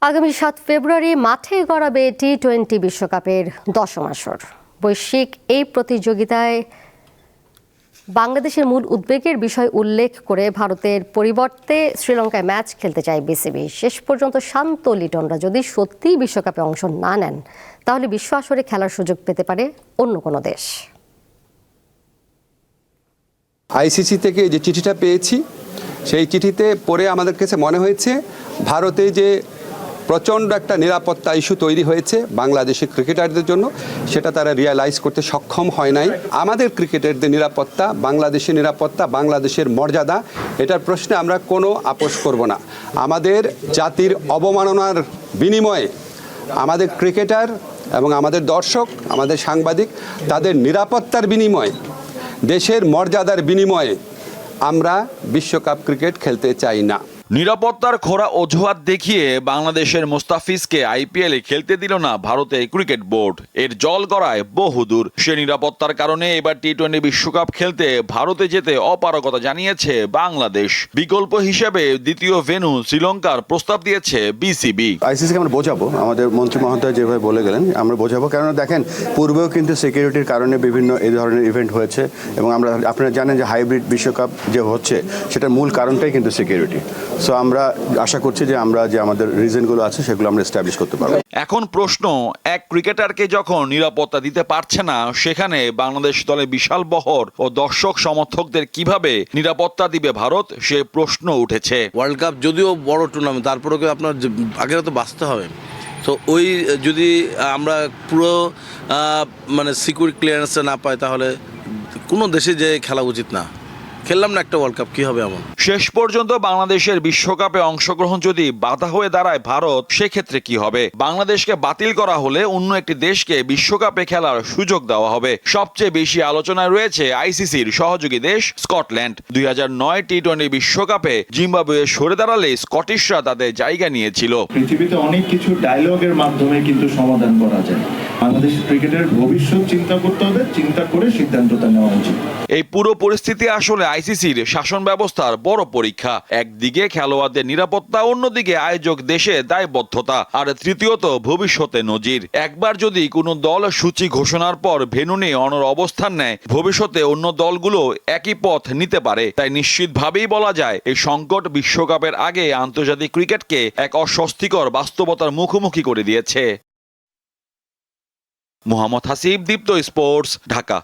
আগামী ৭ ফেব্রুয়ারি মাঠে গড়াবে টি-20 বিশ্বকাপের ১০ম আসর। বৈশ্বিক এই প্রতিযোগিতায় বাংলাদেশের মূল উদ্বেগের বিষয় উল্লেখ করে ভারতের পরিবর্তে শ্রীলঙ্কায় ম্যাচ খেলতে চায় বিসিবি। শেষ পর্যন্ত শান্ত লিটনরা যদি সত্যিই বিশ্বকাপে অংশ না নেন, তাহলে বিশ্ব আসরে খেলার সুযোগ পেতে পারে অন্য কোনো দেশ। আইসিসি থেকে যে চিঠিটা পেয়েছি, সেই চিঠিতে পড়ে আমাদের কাছে মনে হয়েছে ভারতে যে প্রচণ্ড একটা নিরাপত্তা ইস্যু তৈরি হয়েছে বাংলাদেশের ক্রিকেটারদের জন্য, সেটা তারা রিয়ালাইজ করতে সক্ষম হয় নাই। আমাদের ক্রিকেটারদের নিরাপত্তা, বাংলাদেশের নিরাপত্তা, বাংলাদেশের মর্যাদা, এটার প্রশ্নে আমরা কোনো আপোষ করব না। আমাদের জাতির অবমাননার বিনিময়ে আমাদের ক্রিকেটার এবং আমাদের দর্শক, আমাদের সাংবাদিক, তাদের নিরাপত্তার বিনিময়ে, দেশের মর্যাদার বিনিময়ে আমরা বিশ্বকাপ ক্রিকেট খেলতে চাই না। নিরাপত্তার খোঁড়া অজুহাত দেখিয়ে বাংলাদেশের মুস্তাফিজকে আইপিএলে খেলতে দিল না ভারতের ক্রিকেট বোর্ড। এর জল গড়ায় বহুদূর। সে নিরাপত্তার কারণে এবার টি-20 বিশ্বকাপ খেলতে ভারতে যেতে অপারগতা জানিয়েছে বাংলাদেশ। বিকল্প হিসেবে দ্বিতীয় ভেন্যু শ্রীলঙ্কার প্রস্তাব দিয়েছে বিসিবি। আইসিসিকে আমরা বোঝাবো, আমাদের মন্ত্রী মহোদয় যেভাবে বলে গেলেন আমরা বোঝাবো, কারণ দেখেন পূর্বেও কিন্তু সিকিউরিটির কারণে বিভিন্ন এই ধরনের ইভেন্ট হয়েছে এবং আপনারা জানেন যে হাইব্রিড বিশ্বকাপ যে হচ্ছে সেটার মূল কারণটাই কিন্তু সিকিউরিটি। সো আমরা আশা করছি যে আমরা যে আমাদের রিজনগুলো আছে সেগুলো আমরা এস্টাবলিশ করতে পারবো। এখন প্রশ্ন, এক ক্রিকেটারকে যখন নিরাপত্তা দিতে পারছে না, সেখানে বাংলাদেশ দলে বিশাল বহর ও দর্শক সমর্থকদের কিভাবে নিরাপত্তা দিবে ভারত, সে প্রশ্ন উঠেছে। ওয়ার্ল্ড কাপ যদিও বড় টুর্নামেন্ট, তারপরেও আপনার আগে তো বাঁচতে হবে। তো ওই যদি আমরা পুরো সিকিউরিটি ক্লিয়ারেন্সটা না পাই, তাহলে কোনো দেশে যে খেলা উচিত না। খেললাম না একটা ওয়ার্ল্ড কাপ, কি হবে এমন? শেষ পর্যন্ত বাংলাদেশের বিশ্বকাপে অংশগ্রহণ যদি বাধা হয়ে দাঁড়ায় ভারত, সেক্ষেত্রে কি হবে? বাংলাদেশকে বাতিল করা হলে অন্য একটি দেশকে বিশ্বকাপে খেলার সুযোগ দেওয়া হবে। সবচেয়ে বেশি আলোচনায় রয়েছে আইসিসির সহযোগী দেশ স্কটল্যান্ড। 2009 টি-20 বিশ্বকাপে জিম্বাবুয়ে সরে দাঁড়ালে স্কটিশরা তাদের জায়গা নিয়েছিল। পৃথিবীতে অনেক কিছু ডায়লগের মাধ্যমে কিন্তু সমাধান করা যায়। বাংলাদেশ ক্রিকেটের ভবিষ্যৎ চিন্তা করতে হবে, চিন্তা করে সিদ্ধান্তটা নেওয়া উচিত। এই পুরো পরিস্থিতি আসলে আইসিসির শাসন ব্যবস্থার বড় পরীক্ষা। একদিকে খেলোয়াড়দের নিরাপত্তা, অন্যদিকে আয়োজক দেশে দায়বদ্ধতা, আর তৃতীয়ত ভবিষ্যতে নজির। একবার যদি কোনো দল সূচি ঘোষণার পর ভেন্যু নিয়ে অনড় অবস্থান নেয়, ভবিষ্যতে অন্য দলগুলো একই পথ নিতে পারে। তাই নিশ্চিতভাবেই বলা যায়, এই সংকট বিশ্বকাপের আগে আন্তর্জাতিক ক্রিকেটকে এক অস্বস্তিকর বাস্তবতার মুখোমুখি করে দিয়েছে। মোহাম্মদ হাসিব, দীপ্ত স্পোর্টস, ঢাকা।